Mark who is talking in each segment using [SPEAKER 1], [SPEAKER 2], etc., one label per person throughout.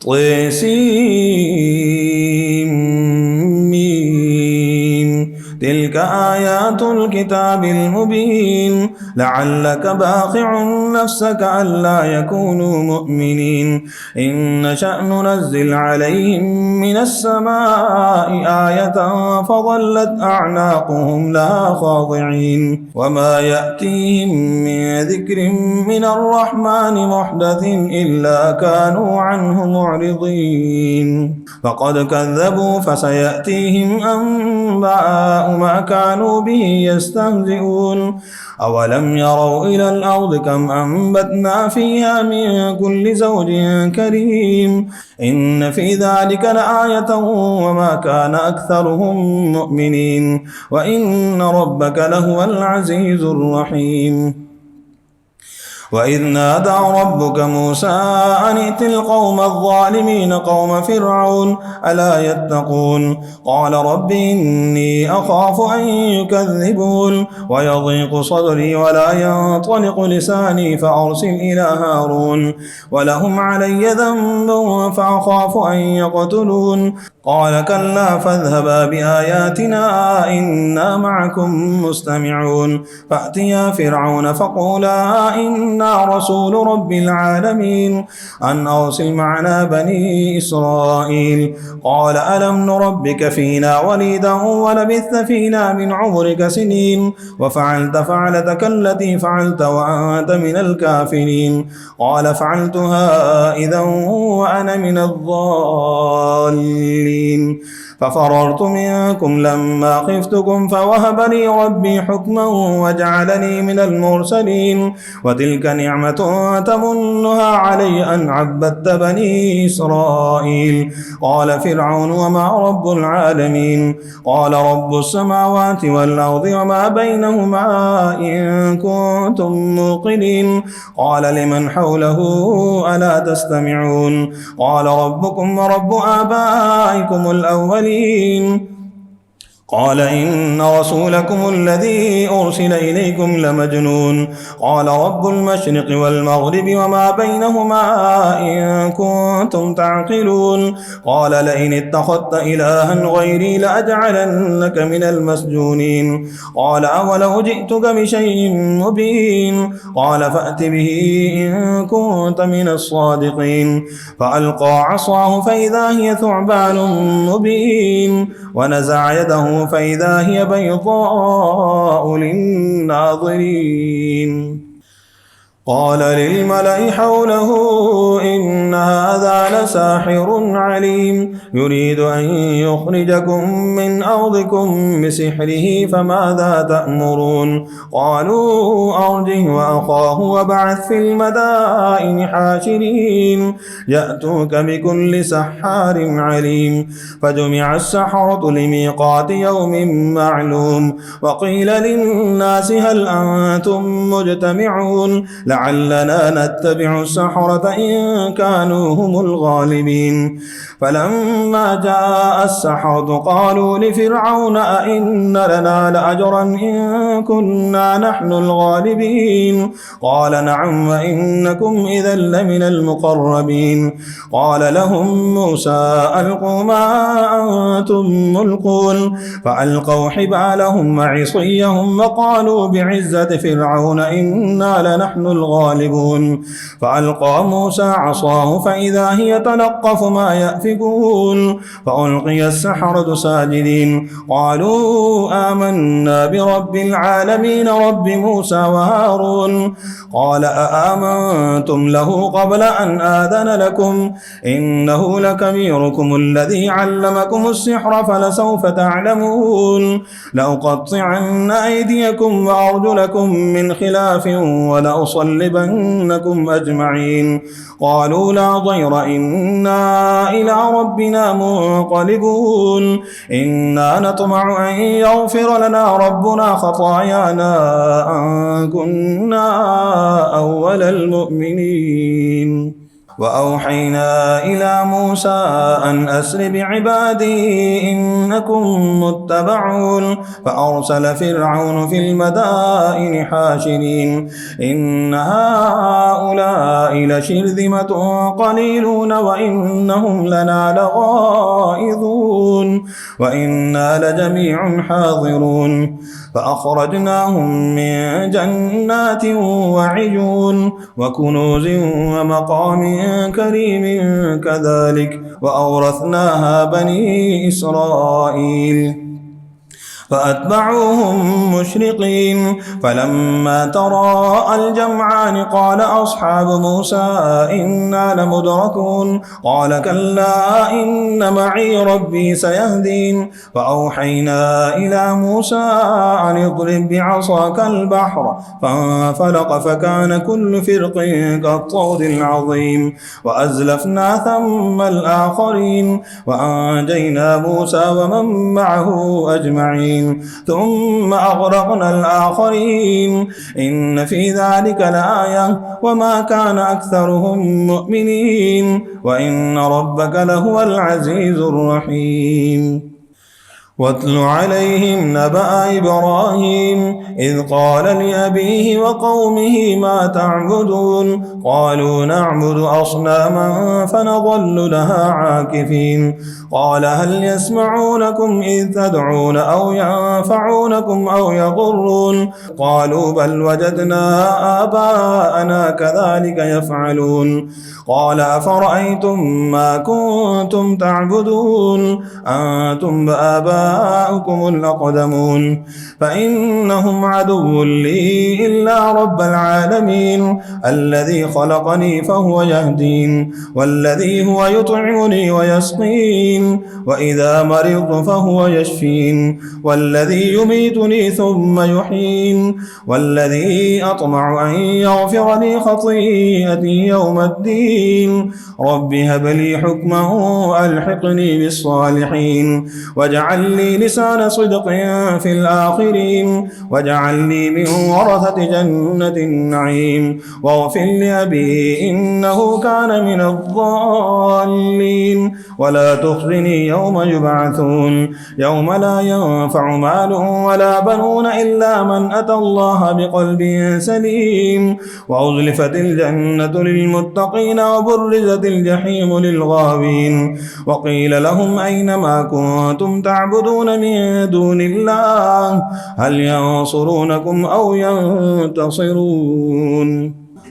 [SPEAKER 1] طسيم. تلك آيات الكتاب المبين. لعلك باخع نفسك ألا يكونوا مؤمنين. إن نشأ ننزل عليهم من السماء آية فظلت أعناقهم لها خاضعين. وما يأتيهم من ذكر من الرحمن محدث إلا كانوا عنه معرضين. فقد كذبوا فسيأتيهم أنباء ما كانوا به يستهزئون. أولم يروا إلى الأرض كم أنبتنا فيها من كل زوج كريم. إن في ذلك لآية وما كان أكثرهم مؤمنين وإن ربك لهو العزيز الرحيم. وإذ نادى ربك موسى أن ائت القوم الظالمين قوم فرعون ألا يتقون. قال رب إني أخاف أن يكذبون ويضيق صدري ولا ينطلق لساني فأرسل إلى هارون ولهم علي ذنب فأخاف أن يقتلون. قال كلا فاذهبا بآياتنا إنا معكم مستمعون. فأتيا فرعون فقولا إنا رسول رب العالمين أن أرسل معنا بني إسرائيل. قال ألم نربك فينا وليدا ولبثت فينا من عمرك سنين وفعلت فعلتك التي فعلت وأنت من الكافرين. قال فعلتها إذا وأنا من الضالين. ففررت منكم لما خفتكم فوهب لي ربي حكما وجعلني من المرسلين. وتلك نعمة تمنها علي أن عبدت بني إسرائيل. قال فرعون وما رب العالمين. قال رب السماوات والأرض وما بينهما إن كنتم موقنين. قال لمن حوله ألا تستمعون. قال ربكم ورب آبائكم الأولين. قال إن رسولكم الذي أرسل إليكم لمجنون. قال رب المشرق والمغرب وما بينهما إن كنتم تعقلون. قال لئن اتخذت إلها غيري لأجعلنك من المسجونين. قال أولو جئتك بشيء مبين. قال فأت به إن كنت من الصادقين. فألقى عصاه فإذا هي ثعبان مبين ونزع يده فإذا هي بيضاء للناظرين. قال للملأ حوله إن هذا لساحر عليم يريد أن يخرجكم من أرضكم بسحره فماذا تأمرون. قالوا أرجه وأخاه وابعث في المدائن حاشرين يأتوك بكل سحار عليم. فجمع السحرة لميقات يوم معلوم. وقيل للناس هل أنتم مجتمعون لعلنا نتبع السحرة إن كانوا هم الغالبين. فلما جاء السحرة قالوا لفرعون أئن لنا لأجرا إن كنا نحن الغالبين. قال نعم وإنكم إذا لمن المقربين. قال لهم موسى ألقوا ما أنتم ملقون. فألقوا حبالهم وعصيهم وقالوا بعزة فرعون إنا لنحن الغالبون. فألقى موسى عصاه فإذا هي تلقف ما يأفكون. فألقي السحرة ساجدين قالوا آمنا برب العالمين رب موسى وهارون. قال أآمنتم له قبل أن آذن لكم إنه لكبيركم الذي علمكم السحر فلسوف تعلمون. لأقطعن أيديكم وأرجلكم من خلاف ولأصلبنكم أجمعين. قالوا لا ضير إنا إلى ربنا منقلبون. إنا نطمع أن يغفر لنا ربنا خطايانا أن كنا أول المؤمنين. وأوحينا إلى موسى أن أسر بعبادي إنكم متبعون فأرسل فرعون في المدائن حاشرين إن هؤلاء لشرذمة قليلون وإنهم لنا لغائظون وإنا لجميع حاضرون فأخرجناهم من جنات وعيون وكنوز ومقام كريم كذلك وأورثناها بني إسرائيل فأتبعوهم مشرقين فلما تراءى الجمعان قال أصحاب موسى إنا لمدركون قال كلا إن معي ربي سيهدين فأوحينا إلى موسى أن اضرب بعصاك البحر فانفلق فكان كل فرق كالطود العظيم وأزلفنا ثم الآخرين وأنجينا موسى ومن معه أجمعين ثم أغرقنا الآخرين إن في ذلك لآية وما كان أكثرهم مؤمنين وإن ربك لهو العزيز الرحيم واتل عليهم نبأ إبراهيم إذ قال لأبيه وقومه ما تعبدون قالوا نعبد أصناما فنظل لها عاكفين قال هل يسمعونكم إذ تدعون أو ينفعونكم أو يضرون قالوا بل وجدنا آباءنا كذلك يفعلون قال أفرأيتم ما كنتم تعبدون أنتم وآباؤكم الأقدمون فإنهم عدو لي إلا رب العالمين الذي خلقني فهو يهدين والذي هو يطعمني ويسقين وإذا مرضت فهو يشفين والذي يميتني ثم يحيين والذي أطمع أن يغفر لي خطيئتي يوم الدين رب هب لي حكما وألحقني بالصالحين واجعل لي لسان صدق في الآخرين واجعل لي من ورثة جنة النعيم واغفر لأبي إنه كان من الضالين ولا تخزني يوم يبعثون يوم لا ينفع مال ولا بنون إلا من أتى الله بقلب سليم وأزلفت الجنة للمتقين وبرزت الجحيم للغاوين وقيل لهم أين ما كنتم تعبدون من دون الله هل ينصرونكم أو ينتصرون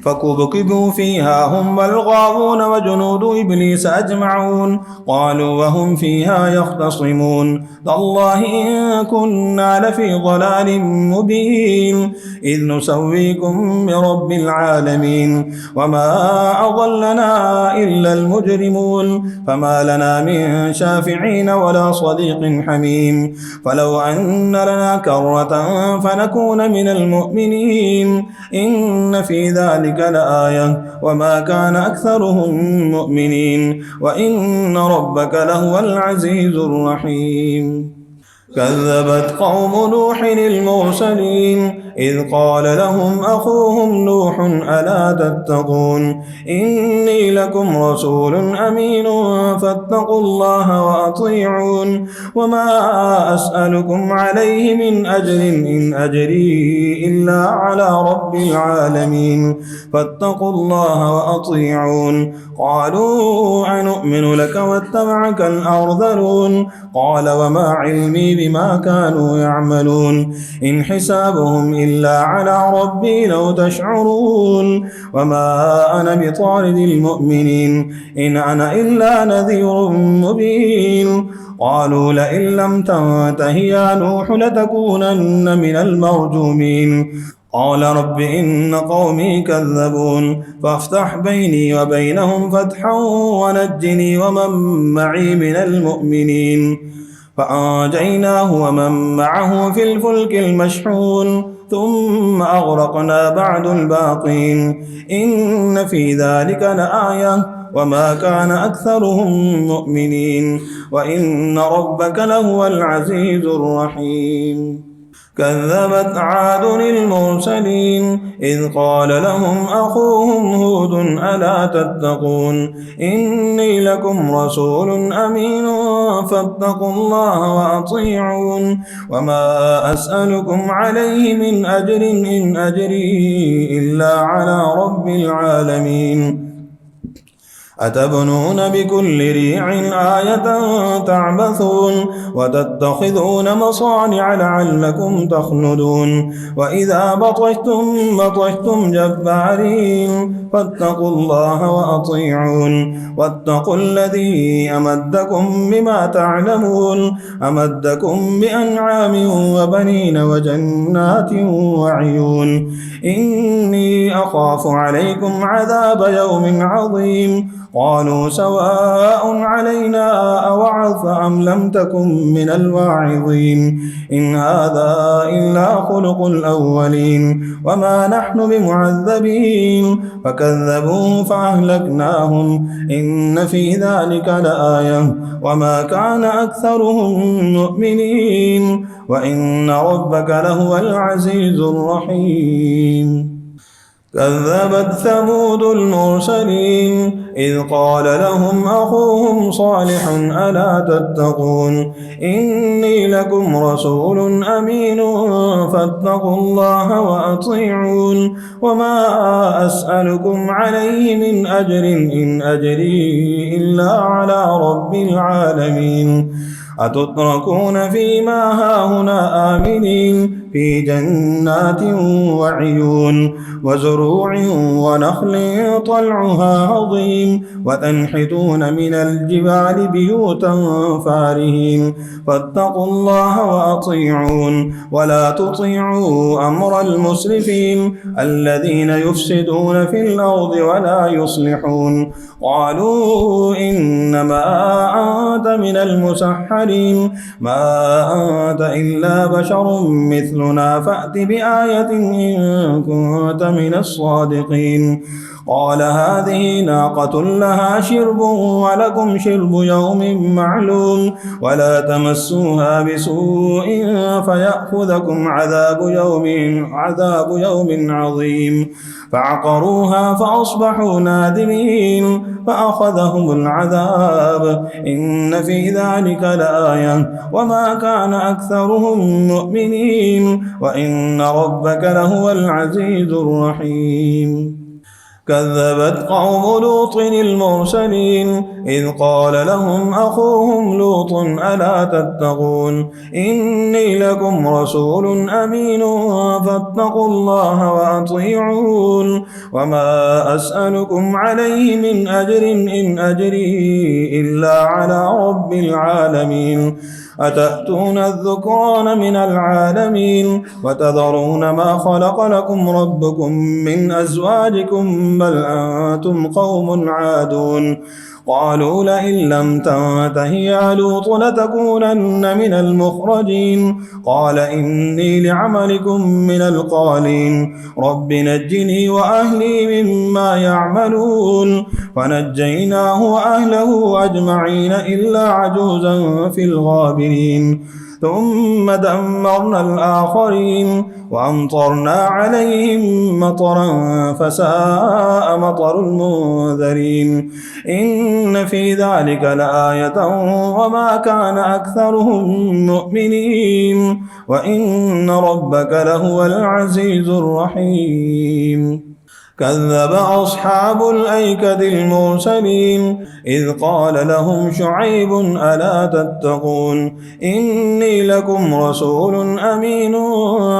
[SPEAKER 1] فكبكبوا فيها هم والغاوون وجنود إبليس أجمعون قالوا وهم فيها يختصمون تالله إن كنا لفي ضلال مبين إذ نسويكم برب العالمين وما أضلنا إلا المجرمون فما لنا من شافعين ولا صديق حميم فلو أن لنا كرة فنكون من المؤمنين إن في ذلك لآية وما كان أكثرهم مؤمنين وإن ربك لهو العزيز الرحيم كذبت قوم نوح المرسلين إذ قال لهم أخوهم نوح ألا تتقون إني لكم رسول أمين فاتقوا الله وأطيعون وما أسألكم عليه من أجر إن أجري إلا على رب العالمين فاتقوا الله وأطيعون قالوا أنؤمن لك واتبعك الأرذلون قال وما علمي بما كانوا يعملون إن حسابهم إلا على ربي لو تشعرون وما أنا بطارد المؤمنين إن أنا إلا نذير مبين قالوا لئن لم تنته يا نوح لتكونن من المرجومين قال رب إن قومي كذبون فافتح بيني وبينهم فتحا ونجني ومن معي من المؤمنين فأنجيناه ومن معه في الفلك المشحون ثم أغرقنا بعد الباقين إن في ذلك لآية وما كان أكثرهم مؤمنين وإن ربك لهو العزيز الرحيم كذبت عاد المرسلين إذ قال لهم أخوهم هود ألا تتقون إني لكم رسول أمين فاتقوا الله وأطيعون وما أسألكم عليه من أجر إن أجري إلا على رب العالمين أتبنون بكل ريع آية تعبثون وتتخذون مصانع لعلكم تخلدون وإذا بطشتم جبارين فاتقوا الله وأطيعون واتقوا الذي أمدكم بما تعلمون أمدكم بأنعام وبنين وجنات وعيون إني أخاف عليكم عذاب يوم عظيم قالوا سواء علينا أوعظت أم لم تكن من الواعظين إن هذا إلا خلق الأولين وما نحن بمعذبين فكذبوا فأهلكناهم إن في ذلك لآية وما كان أكثرهم مؤمنين وإن ربك لهو العزيز الرحيم كذبت ثمود المرسلين إذ قال لهم أخوهم صالح ألا تتقون إني لكم رسول أمين فاتقوا الله وأطيعون وما أسألكم عليه من أجر إن أجري إلا على رب العالمين أتتركون فيما هاهنا آمنين في جنات وعيون وزروع ونخل طلعها هضيم وتنحتون من الجبال بيوتا فارهين فاتقوا الله وأطيعون ولا تطيعوا أمر المسرفين الذين يفسدون في الأرض ولا يصلحون قالوا إنما أنت من المسحرين ما أنت إلا بشر مثلنا فأت بآية إن كنت من الصادقين قال هذه ناقة لها شرب ولكم شرب يوم معلوم ولا تمسوها بسوء فيأخذكم عذاب يوم عظيم فعقروها فأصبحوا نادمين فأخذهم العذاب إن في ذلك لآية وما كان أكثرهم مؤمنين وإن ربك لهو العزيز الرحيم كذبت قوم لوط المرسلين إذ قال لهم أخوهم لوط ألا تتقون إني لكم رسول أمين فاتقوا الله وأطيعون وما أسألكم عليه من أجر إن أجري إلا على رب العالمين أتأتون الذكران من العالمين وتذرون ما خلق لكم ربكم من أزواجكم بل أنتم قوم عادون قالوا لئن لم تنته يا لوط لتكونن من المخرجين قال إني لعملكم من القالين رب نجني وأهلي مما يعملون فنجيناه وأهله أجمعين إلا عجوزا في الغابرين ثم دمرنا الآخرين وأمطرنا عليهم مطرا فساء مطر المنذرين إن في ذلك لآية وما كان أكثرهم مؤمنين وإن ربك لهو العزيز الرحيم كذب أصحاب الأيكة المرسلين إذ قال لهم شعيب ألا تتقون إني لكم رسول أمين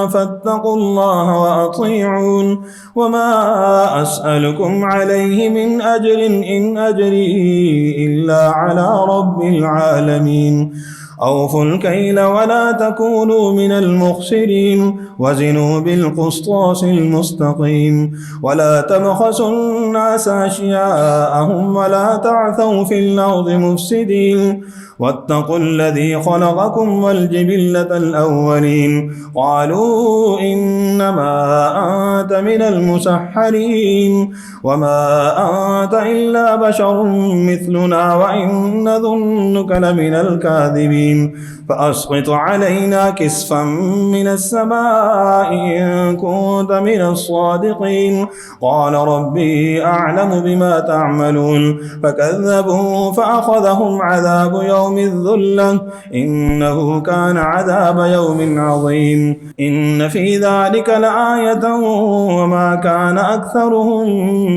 [SPEAKER 1] فاتقوا الله وأطيعون وما أسألكم عليه من أجر إن أجري إلا على رب العالمين أوفوا الكيل ولا تكونوا من المخسرين وزنوا بالقسطاس المستقيم ولا تبخسوا الناس أشياءهم ولا تعثوا في الأرض مفسدين واتقوا الذي خلقكم والجبلة الأولين قالوا إنما أنت من المسحرين وما أنت إلا بشر مثلنا وإن نظنك لمن الكاذبين أليم فأسقط علينا كسفا من السماء إن كنت من الصادقين قال ربي أعلم بما تعملون فكذبوا فأخذهم عذاب يوم الذلة إنه كان عذاب يوم عظيم إن في ذلك لآية وما كان أكثرهم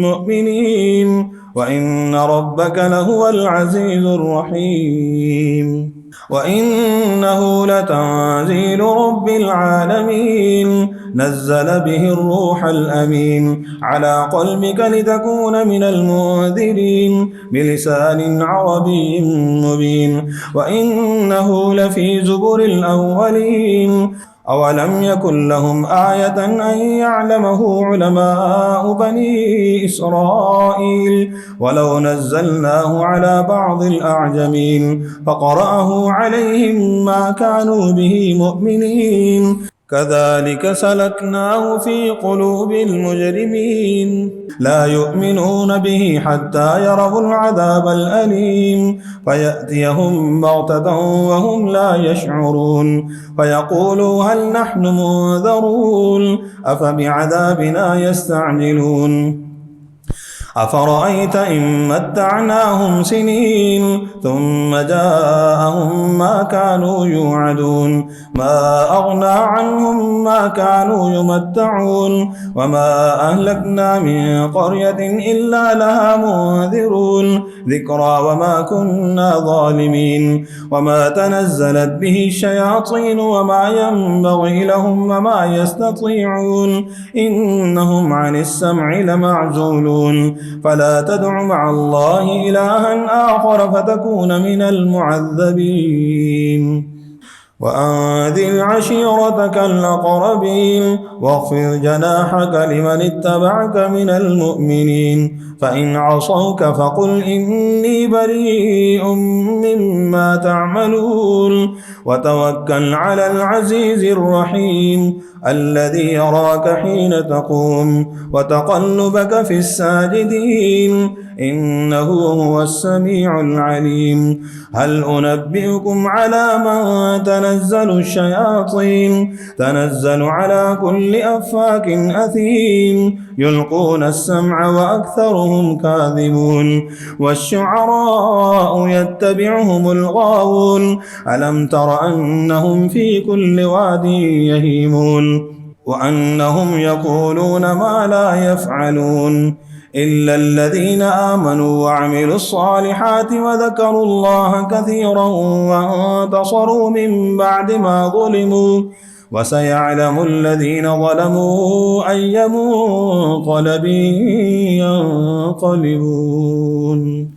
[SPEAKER 1] مؤمنين وإن ربك لهو العزيز الرحيم وإنه لتنزيل رب العالمين نزل به الروح الأمين على قلبك لتكون من المنذرين بلسان عربي مبين وإنه لفي زبر الأولين أولم يكن لهم آية أن يعلمه علماء بني إسرائيل ولو نزلناه على بعض الأعجمين فقرأه عليهم ما كانوا به مؤمنين كذلك سلكناه في قلوب المجرمين لا يؤمنون به حتى يروا العذاب الأليم فيأتيهم بغتة وهم لا يشعرون فيقولوا هل نحن منذرون أفبعذابنا يستعجلون أفرأيت إن متعناهم سنين ثم جاءهم ما كانوا يوعدون ما أغنى عنهم ما كانوا يمتعون وما أهلكنا من قرية إلا لها منذرون ذكرى وما كنا ظالمين وما تنزلت به الشياطين وما ينبغي لهم وما يستطيعون إنهم عن السمع لمعزولون فلا تدع مع الله إلها آخر فتكون من المعذبين وأنذر عشيرتك الأقربين واخفض جناحك لمن اتبعك من المؤمنين فإن عصوك فقل إني بريء مما تعملون وتوكل على العزيز الرحيم الذي يراك حين تقوم وتقلبك في الساجدين إنه هو السميع العليم هل أنبئكم على من تنزل الشياطين تنزل على كل أفاك أثيم يلقون السمع وأكثرهم كاذبون والشعراء يتبعهم الغاوون ألم تر أنهم في كل واد يهيمون وأنهم يقولون ما لا يفعلون إلا الذين آمنوا وعملوا الصالحات وذكروا الله كثيرا وانتصروا من بعد ما ظلموا وسيعلم الذين ظلموا أي منقلب ينقلبون